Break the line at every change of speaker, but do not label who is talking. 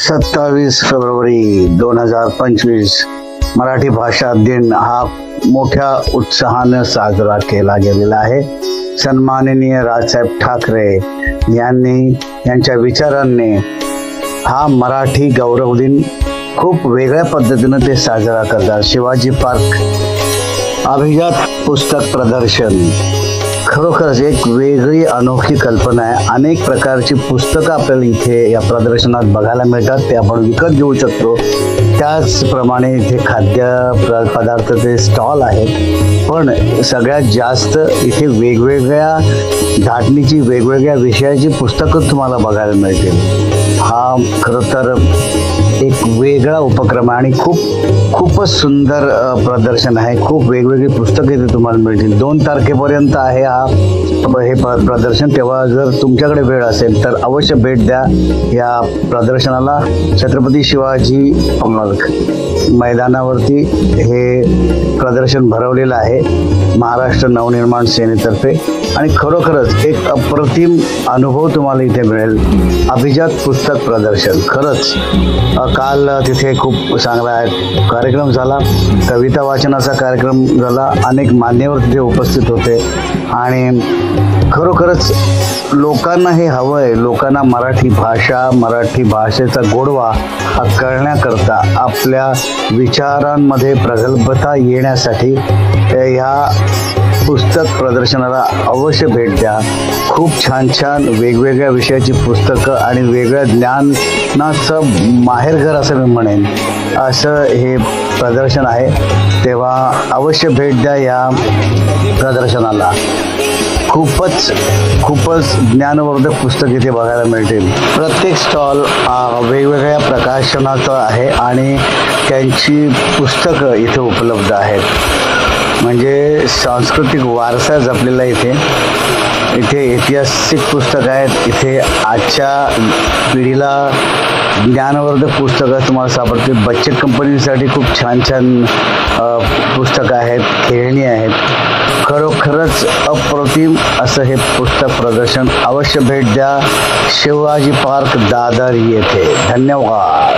27 February 2025 Marathi भाषा दिन हा मोठ्या उत्साहाने साजरा केला गेलेला आहे। सन्माननीय राजसाहेब ठाकरे यांच्या विचारांनी हा मराठी गौरव दिन खूप वेगळ्या पद्धतीने ते साजरा करतात। शिवाजी पार्क अभिजात पुस्तक प्रदर्शन खरोखरच एक वेगळी अनोखी कल्पना आहे। अनेक प्रकारची पुस्तकं आपल्याला इथे या प्रदर्शनात बघायला मिळतात, ते आपण विकत घेऊ शकतो। त्याचप्रमाणे इथे खाद्य पदार्थाचे स्टॉल आहेत, पण सगळ्यात जास्त इथे वेगवेगळ्या धाटणीची वेगवेगळ्या विषयाची पुस्तकं तुम्हाला बघायला मिळतील। हा खरं तर एक वेगळा उपक्रम आहे आणि खूपच सुंदर प्रदर्शन आहे। खूप वेगवेगळी पुस्तके इथे तुम्हाला मिळतील। 2 तारखेपर्यंत आहे हे प्रदर्शन। तेव्हा जर तुमच्याकडे वेळ असेल तर अवश्य भेट द्या या प्रदर्शनाला। छत्रपती शिवाजी मैदानावरती हे प्रदर्शन भरवलेलं आहे महाराष्ट्र नवनिर्माण सेनेतर्फे आणि खरोखरच एक अप्रतिम अनुभव तुम्हाला इथे मिळेल। अभिजात पुस्तक प्रदर्शन खरंच काल तिथे खूप चांगला कार्यक्रम झाला, कविता वाचनाचा कार्यक्रम झाला, अनेक मान्यवर तिथे उपस्थित होते आणि खरोखरच लोकांना हे हवं आहे। लोकांना मराठी भाषा, मराठी भाषेचा गोडवा हा कळण्याकरता, आपल्या विचारांमध्ये प्रगल्भता येण्यासाठी ह्या पुस्तक प्रदर्शनाला अवश्य भेट द्या। खूप छान वेगवेगळ्या विषयाची पुस्तकं आणि वेगळ्या ज्ञानाचं माहेरघर असं मी म्हणेन, असं हे प्रदर्शन आहे। तेव्हा अवश्य भेट द्या या प्रदर्शनाला। खूपच ज्ञानवर्धक पुस्तक इथे बघायला मिळतील। प्रत्येक स्टॉल वेगवेगळ्या प्रकाशनाचं आहे आणि त्यांची पुस्तकं इथे उपलब्ध आहेत। म्हणजे सांस्कृतिक वारसा जपलेला इथे ऐतिहासिक पुस्तकं आहेत। इथे आजच्या पिढीला ज्ञानवर्धक पुस्तकं तुम्हाला सापडतील। बचत कंपनीसाठी खूप छान पुस्तकं आहेत, खेळणी आहेत। खरोखरच अप्रतिम असं हे पुस्तक प्रदर्शन। अवश्य भेट द्या शिवाजी पार्क दादर येथे। धन्यवाद।